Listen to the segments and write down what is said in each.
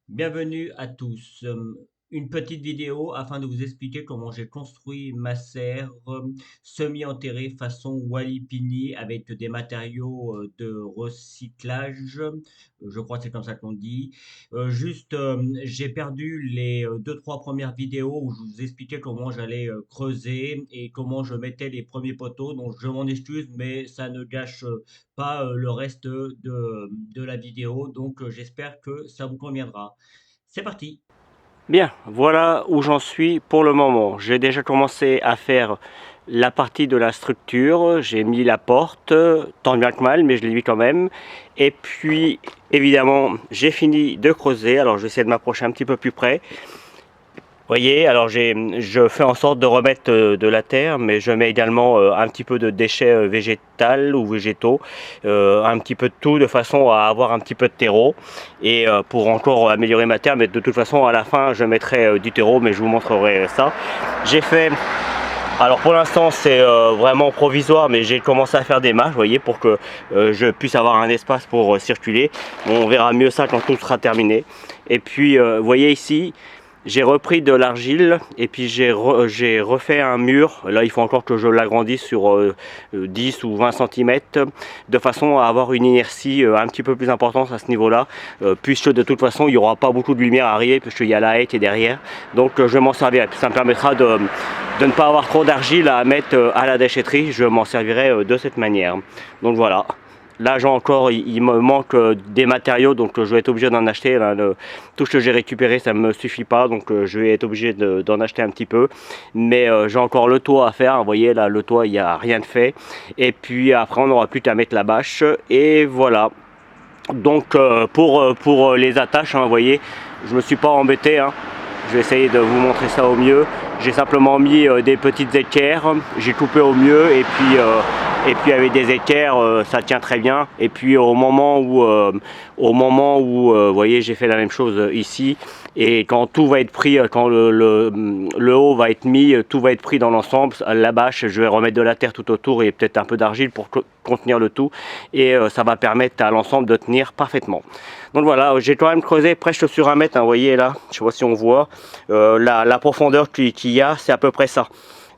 Bienvenue à tous. Une petite vidéo afin de vous expliquer comment j'ai construit ma serre semi-enterrée façon Walipini avec des matériaux de recyclage. Je crois que c'est comme ça qu'on dit. J'ai perdu les 2-3 premières vidéos où je vous expliquais comment j'allais creuser et comment je mettais les premiers poteaux. Donc je m'en excuse, mais ça ne gâche pas le reste de la vidéo. Donc j'espère que ça vous conviendra. C'est parti. Bien, voilà où j'en suis pour le moment. J'ai déjà commencé à faire la partie de la structure. J'ai mis la porte, tant bien que mal, mais je l'ai mis quand même. Et puis, évidemment, j'ai fini de creuser. Alors, je vais essayer de m'approcher un petit peu plus près. Vous voyez, alors je fais en sorte de remettre de la terre, mais je mets également un petit peu de déchets végétaux ou végétaux, un petit peu de tout de façon à avoir un petit peu de terreau et pour encore améliorer ma terre. Mais de toute façon, à la fin, je mettrai du terreau, mais je vous montrerai ça. J'ai fait, alors pour l'instant, c'est vraiment provisoire, mais j'ai commencé à faire des marches, vous voyez, pour que je puisse avoir un espace pour circuler. Bon, on verra mieux ça quand tout sera terminé. Et puis, vous voyez ici. J'ai repris de l'argile et puis j'ai refait un mur. Là, il faut encore que je l'agrandisse sur 10 ou 20 cm de façon à avoir une inertie un petit peu plus importante à ce niveau-là, puisque de toute façon, il n'y aura pas beaucoup de lumière à arriver puisqu'il y a la haie qui est derrière. Donc, je vais m'en servir. Ça me permettra de ne pas avoir trop d'argile à mettre à la déchetterie. Je m'en servirai de cette manière. Donc voilà. Là, j'ai encore, il me manque des matériaux, donc je vais être obligé d'en acheter. Là, tout ce que j'ai récupéré, ça ne me suffit pas, donc je vais être obligé d'en acheter un petit peu. Mais j'ai encore le toit à faire. Vous voyez, là, le toit, il n'y a rien de fait. Et puis après, on n'aura plus qu'à mettre la bâche. Et voilà. Donc pour les attaches, hein, vous voyez, je me suis pas embêté. Hein. Je vais essayer de vous montrer ça au mieux. J'ai simplement mis des petites équerres, j'ai coupé au mieux et puis avec des équerres ça tient très bien. Et puis au moment où vous voyez, j'ai fait la même chose ici. Et quand tout va être pris, quand le haut va être mis, tout va être pris dans l'ensemble. La bâche, je vais remettre de la terre tout autour et peut-être un peu d'argile pour contenir le tout. Et ça va permettre à l'ensemble de tenir parfaitement. Donc voilà, j'ai quand même creusé presque sur 1 mètre, hein, vous voyez là, je sais pas si on voit. La profondeur qu'il y a, c'est à peu près ça.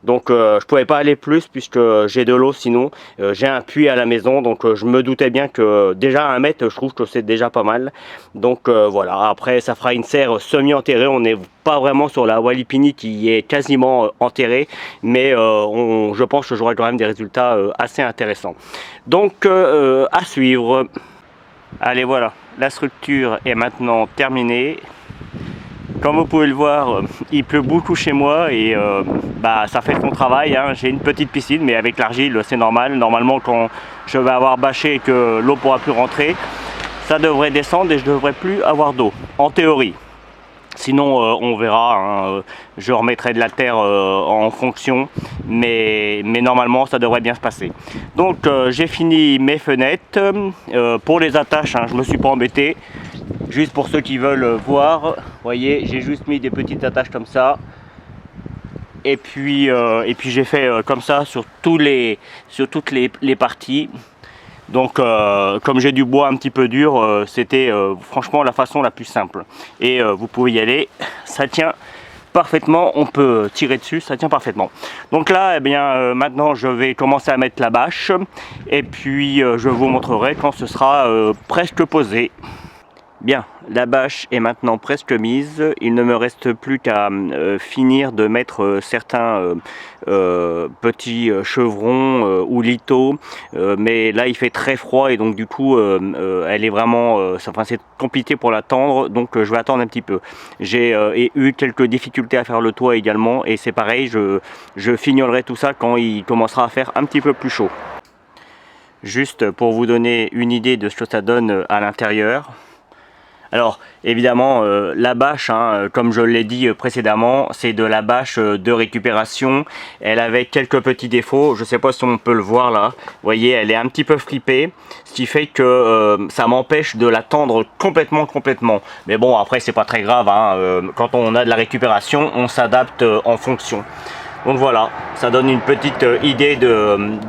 Donc je pouvais pas aller plus puisque j'ai de l'eau sinon. J'ai un puits à la maison, donc je me doutais bien que déjà 1 mètre, je trouve que c'est déjà pas mal. Donc voilà, après ça fera une serre semi-enterrée. On n'est pas vraiment sur la Walipini qui est quasiment enterrée, mais je pense que j'aurai quand même des résultats assez intéressants. Donc à suivre. Allez, voilà, la structure est maintenant terminée. Comme vous pouvez le voir, il pleut beaucoup chez moi et ça fait son travail. Hein. J'ai une petite piscine, mais avec l'argile, c'est normal. Normalement, quand je vais avoir bâché et que l'eau pourra plus rentrer, ça devrait descendre et je ne devrais plus avoir d'eau, en théorie. Sinon, on verra, hein, je remettrai de la terre en fonction, mais normalement, ça devrait bien se passer. Donc, j'ai fini mes fenêtres. Pour les attaches, hein, je ne me suis pas embêté. Juste pour ceux qui veulent voir, vous voyez, j'ai juste mis des petites attaches comme ça. Et puis j'ai fait comme ça sur toutes les parties. Donc comme j'ai du bois un petit peu dur, c'était franchement la façon la plus simple. Et vous pouvez y aller, ça tient parfaitement, on peut tirer dessus, ça tient parfaitement. Donc là, eh bien, maintenant je vais commencer à mettre la bâche et puis je vous montrerai quand ce sera presque posé. Bien, la bâche est maintenant presque mise. Il ne me reste plus qu'à finir de mettre certains petits chevrons ou lithos. Mais là, il fait très froid et donc du coup, elle est vraiment... enfin, c'est compliqué pour la tendre, donc je vais attendre un petit peu. J'ai eu quelques difficultés à faire le toit également et c'est pareil, je fignolerai tout ça quand il commencera à faire un petit peu plus chaud. Juste pour vous donner une idée de ce que ça donne à l'intérieur. Alors évidemment la bâche, hein, comme je l'ai dit précédemment, c'est de la bâche de récupération. Elle avait quelques petits défauts, je ne sais pas si on peut le voir là. Vous voyez, elle est un petit peu fripée, ce qui fait que ça m'empêche de la tendre complètement. Mais bon, après c'est pas très grave, hein, quand on a de la récupération, on s'adapte en fonction. Donc voilà, ça donne une petite idée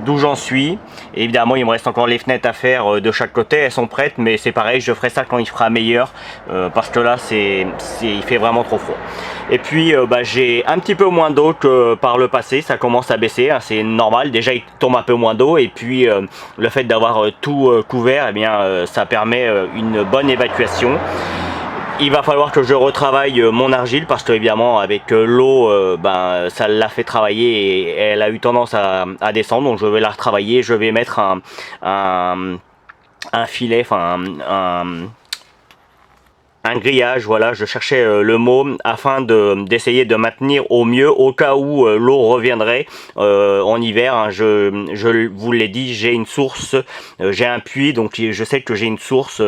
d'où j'en suis. Et évidemment, il me reste encore les fenêtres à faire de chaque côté, elles sont prêtes, mais c'est pareil, je ferai ça quand il fera meilleur, parce que là, il fait vraiment trop froid. Et puis, j'ai un petit peu moins d'eau que par le passé, ça commence à baisser, hein, c'est normal, déjà il tombe un peu moins d'eau, et puis le fait d'avoir tout couvert, eh bien, ça permet une bonne évacuation. Il va falloir que je retravaille mon argile parce que évidemment avec l'eau ça l'a fait travailler et elle a eu tendance à descendre, donc je vais la retravailler. Je vais mettre un filet, enfin un grillage, voilà, je cherchais le mot, afin d'essayer de maintenir au mieux au cas où l'eau reviendrait en hiver, hein. Je vous l'ai dit, j'ai une source, j'ai un puits, donc je sais que j'ai une source,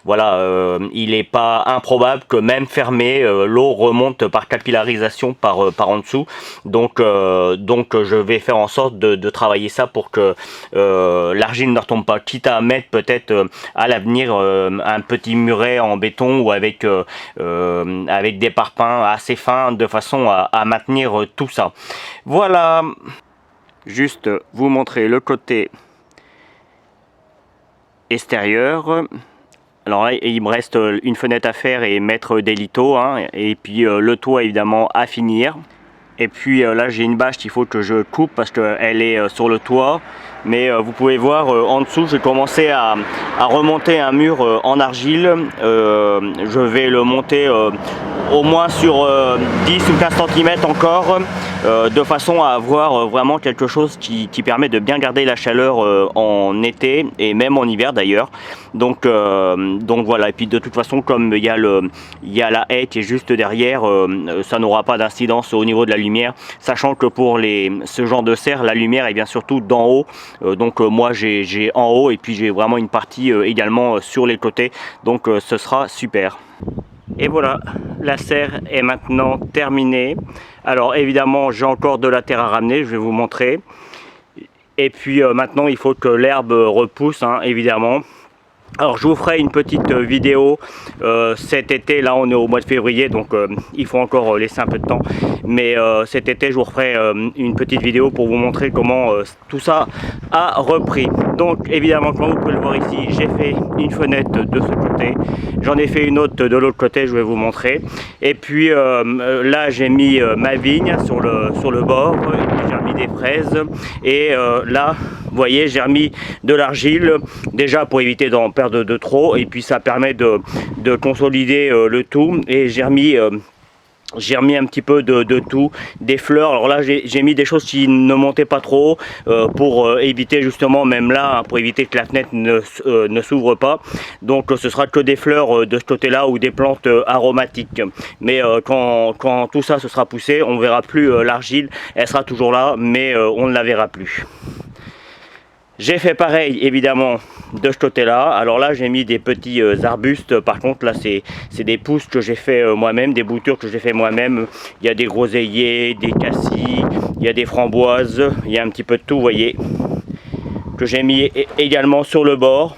voilà, il n'est pas improbable que même fermé, l'eau remonte par capillarisation par en dessous, donc je vais faire en sorte de travailler ça pour que l'argile ne retombe pas, quitte à mettre peut-être à l'avenir un petit muret en béton ou avec des parpaings assez fins de façon à maintenir tout ça. Voilà, juste vous montrer le côté extérieur. Alors là, il me reste une fenêtre à faire et mettre des lithos, hein, et puis le toit évidemment à finir. Et puis là j'ai une bâche qu'il faut que je coupe parce qu'elle est sur le toit. Mais vous pouvez voir en dessous, j'ai commencé à remonter un mur en argile. Je vais le monter au moins sur 10 ou 15 cm encore, de façon à avoir vraiment quelque chose qui permet de bien garder la chaleur en été et même en hiver d'ailleurs. Donc voilà, et puis de toute façon comme il y a la haie qui est juste derrière, ça n'aura pas d'incidence au niveau de la lumière, sachant que pour ce genre de serre, la lumière elle vient surtout d'en haut. Moi j'ai en haut et puis j'ai vraiment une partie également sur les côtés, donc ce sera super. Et voilà, la serre est maintenant terminée. Alors évidemment j'ai encore de la terre à ramener, je vais vous montrer. Et puis maintenant il faut que l'herbe repousse, hein, évidemment. Alors je vous ferai une petite vidéo cet été, là on est au mois de février, donc il faut encore laisser un peu de temps, mais cet été je vous referai une petite vidéo pour vous montrer comment tout ça a repris. Donc évidemment, comme vous pouvez le voir ici, j'ai fait une fenêtre de ce côté, j'en ai fait une autre de l'autre côté, je vais vous montrer, et puis là j'ai mis ma vigne sur le bord, et puis j'ai remis des fraises, et là vous voyez j'ai remis de l'argile, déjà pour éviter d'en perdre de trop, et puis ça permet de consolider le tout. Et j'ai remis un petit peu de tout, des fleurs. Alors là j'ai mis des choses qui ne montaient pas trop pour éviter justement, même là, hein, pour éviter que la fenêtre ne s'ouvre pas. Donc ce sera que des fleurs de ce côté là ou des plantes aromatiques. Mais quand tout ça se sera poussé, on verra plus l'argile, elle sera toujours là, mais on ne la verra plus. J'ai fait pareil évidemment de ce côté là. Alors là j'ai mis des petits arbustes, par contre là c'est des pousses que j'ai fait moi-même, des boutures que j'ai fait moi-même. Il y a des groseilliers, des cassis, il y a des framboises, il y a un petit peu de tout, vous voyez, que j'ai mis également sur le bord.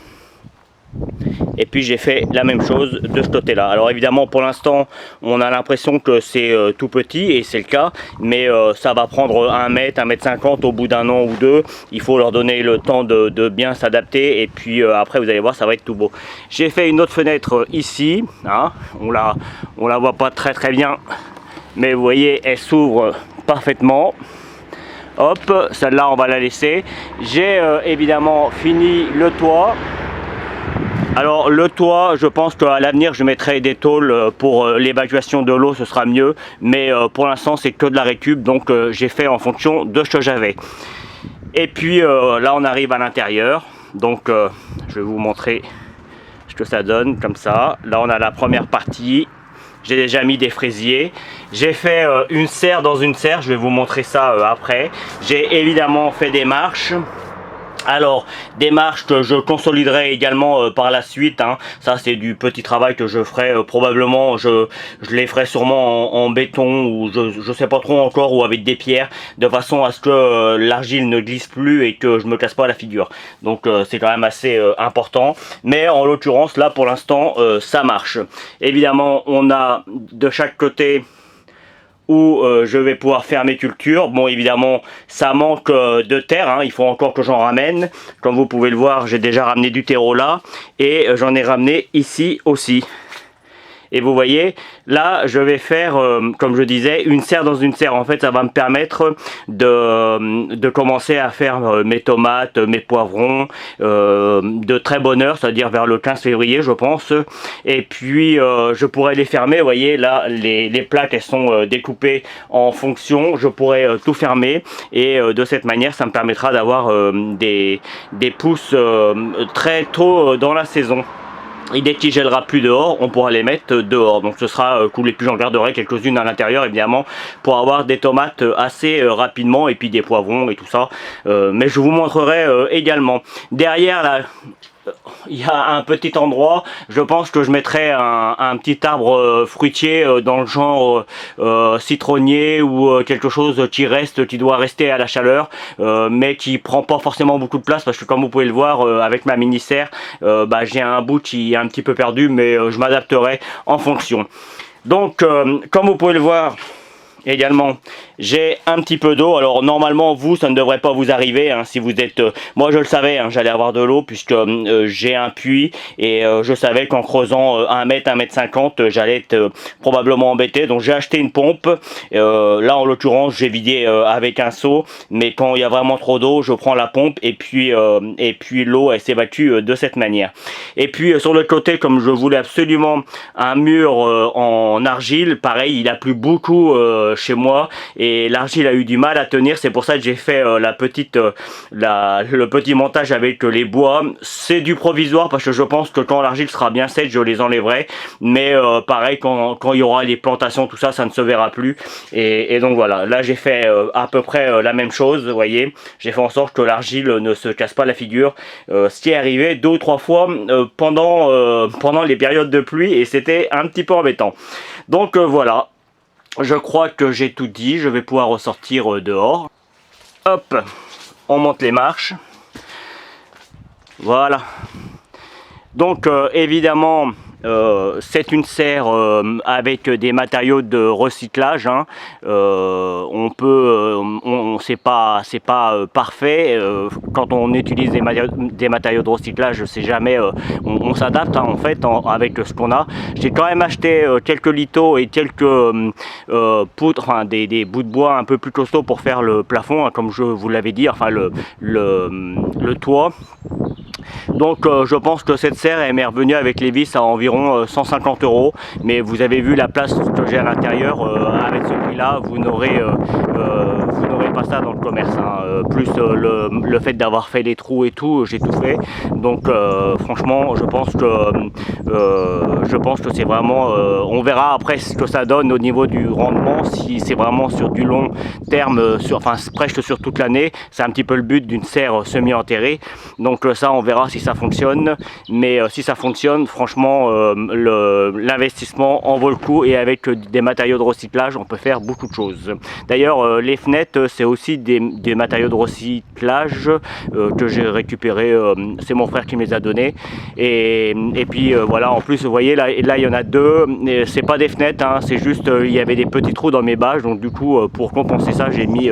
Et puis j'ai fait la même chose de ce côté là. Alors évidemment pour l'instant on a l'impression que c'est tout petit, et c'est le cas, mais ça va prendre 1 mètre, 1 mètre 50 au bout d'un an ou deux. Il faut leur donner le temps de bien s'adapter, et puis après vous allez voir, ça va être tout beau. J'ai fait une autre fenêtre ici, hein, on la voit pas très bien, mais vous voyez elle s'ouvre parfaitement. Hop, celle-là on va la laisser. J'ai évidemment fini le toit. Alors le toit, je pense qu'à l'avenir je mettrai des tôles pour l'évacuation de l'eau, ce sera mieux, mais pour l'instant c'est que de la récup, donc j'ai fait en fonction de ce que j'avais. Et puis là on arrive à l'intérieur, donc je vais vous montrer ce que ça donne comme ça. Là on a la première partie, j'ai déjà mis des fraisiers, j'ai fait une serre dans une serre, je vais vous montrer ça après. J'ai évidemment fait des marches. Alors, des marches que je consoliderai également par la suite, hein. Ça c'est du petit travail que je ferai probablement, je les ferai sûrement en béton, ou je sais pas trop encore, ou avec des pierres, de façon à ce que l'argile ne glisse plus et que je me casse pas la figure. Donc c'est quand même assez important, mais en l'occurrence là pour l'instant ça marche. Évidemment on a de chaque côté, où je vais pouvoir faire mes cultures. Bon, évidemment, ça manque de terre, hein, il faut encore que j'en ramène. Comme vous pouvez le voir, j'ai déjà ramené du terreau là, et j'en ai ramené ici aussi. Et vous voyez, là, je vais faire, comme je disais, une serre dans une serre. En fait, ça va me permettre de commencer à faire mes tomates, mes poivrons, de très bonne heure, c'est-à-dire vers le 15 février, je pense. Et puis, je pourrais les fermer. Vous voyez, là, les plaques, elles sont découpées en fonction. Je pourrais tout fermer. Et de cette manière, ça me permettra d'avoir des pousses très tôt dans la saison. Et dès qu'il gèlera plus dehors, on pourra les mettre dehors. Donc ce sera cool. Et puis j'en garderai quelques-unes à l'intérieur, évidemment, pour avoir des tomates assez rapidement, et puis des poivrons et tout ça. Mais je vous montrerai également. Derrière là, il y a un petit endroit, je pense que je mettrai un petit arbre fruitier dans le genre citronnier, ou quelque chose qui reste, qui doit rester à la chaleur, mais qui prend pas forcément beaucoup de place, parce que comme vous pouvez le voir avec ma mini serre, bah, j'ai un bout qui est un petit peu perdu, mais je m'adapterai en fonction. Donc comme vous pouvez le voir également, j'ai un petit peu d'eau. Alors normalement vous, ça ne devrait pas vous arriver, hein, si vous êtes moi je le savais, hein, j'allais avoir de l'eau, puisque j'ai un puits, et je savais qu'en creusant 1 mètre, 1 mètre 50, j'allais être probablement embêté. Donc j'ai acheté une pompe, là en l'occurrence j'ai vidé avec un seau, mais quand il y a vraiment trop d'eau, je prends la pompe, et puis l'eau elle s'évacue de cette manière. Et puis sur le côté, comme je voulais absolument un mur en argile, pareil, il a plu beaucoup chez moi, et l'argile a eu du mal à tenir. C'est pour ça que j'ai fait le petit montage avec les bois. C'est du provisoire, parce que je pense que quand l'argile sera bien sèche, je les enlèverai, mais pareil, quand il y aura les plantations, tout ça, ça ne se verra plus. Et donc voilà, là j'ai fait à peu près la même chose. Vous voyez, j'ai fait en sorte que l'argile ne se casse pas la figure, ce qui est arrivé 2 ou 3 fois pendant les périodes de pluie, et c'était un petit peu embêtant. Donc voilà, je crois que j'ai tout dit. Je vais pouvoir ressortir dehors. Hop, on monte les marches. Voilà. Donc évidemment, c'est une serre avec des matériaux de recyclage, hein. On peut, c'est pas parfait. Quand on utilise des matériaux de recyclage, c'est jamais, on s'adapte, hein, en fait, avec ce qu'on a. J'ai quand même acheté quelques litos et quelques poutres, enfin, des bouts de bois un peu plus costauds pour faire le plafond, hein, comme je vous l'avais dit, enfin le toit. Donc je pense que cette serre elle m'est revenue avec les vis à environ 150 €. Mais vous avez vu la place que j'ai à l'intérieur, avec ce prix là, vous n'aurez pas ça dans le commerce, hein. Plus le fait d'avoir fait les trous et tout, j'ai tout fait. Donc franchement, je pense que c'est vraiment, on verra après ce que ça donne au niveau du rendement, si c'est vraiment sur du long terme, enfin presque sur toute l'année. C'est un petit peu le but d'une serre semi-enterrée. Donc ça, on verra si ça fonctionne. Mais si ça fonctionne, franchement, l'investissement en vaut le coup, et avec des matériaux de recyclage, on peut faire beaucoup de choses. D'ailleurs, les fenêtres, c'est aussi des matériaux de recyclage que j'ai récupéré. C'est mon frère qui me les a donnés. Et puis voilà, en plus, vous voyez, là il y en a 2. C'est pas des fenêtres, hein, c'est juste, il y avait des petits trous dans mes bâches. Donc du coup, pour compenser ça, j'ai mis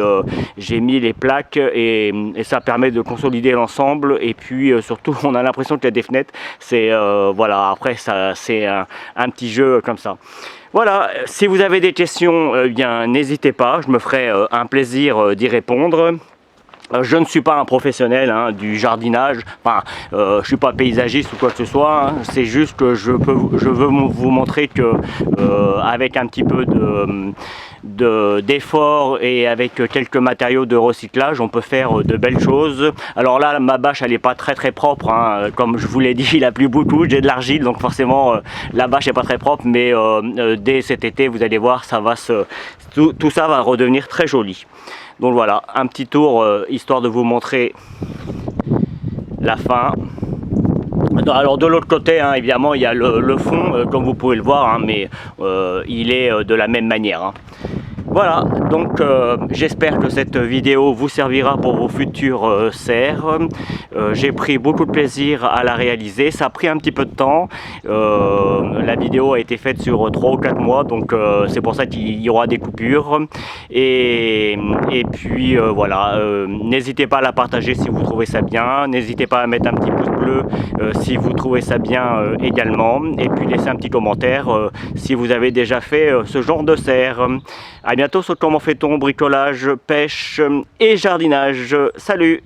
les plaques, et ça permet de consolider l'ensemble. Et puis surtout, on a l'impression qu'il y a des fenêtres. C'est voilà, après ça, c'est un petit jeu comme ça. Voilà, si vous avez des questions, eh bien n'hésitez pas, je me ferai un plaisir d'y répondre. Je ne suis pas un professionnel, hein, du jardinage, enfin je suis pas paysagiste ou quoi que ce soit, hein. C'est juste que je veux vous montrer que avec un petit peu d'effort et avec quelques matériaux de recyclage, on peut faire de belles choses. Alors là, ma bâche elle est pas très propre, hein. Comme je vous l'ai dit, il a plu beaucoup, j'ai de l'argile, donc forcément la bâche est pas très propre, mais dès cet été, vous allez voir, ça va tout ça va redevenir très joli. Donc voilà, un petit tour histoire de vous montrer la fin. Alors de l'autre côté, hein, évidemment, il y a le fond, comme vous pouvez le voir, hein, mais il est de la même manière, hein. Voilà, donc j'espère que cette vidéo vous servira pour vos futures serres. J'ai pris beaucoup de plaisir à la réaliser, ça a pris un petit peu de temps. La vidéo a été faite sur 3 ou 4 mois, donc c'est pour ça qu'il y aura des coupures. Et puis voilà, n'hésitez pas à la partager si vous trouvez ça bien, n'hésitez pas à mettre un petit pouce bleu si vous trouvez ça bien également, et puis laissez un petit commentaire si vous avez déjà fait ce genre de serre. À bientôt sur Comment fait-on bricolage, pêche et jardinage. Salut!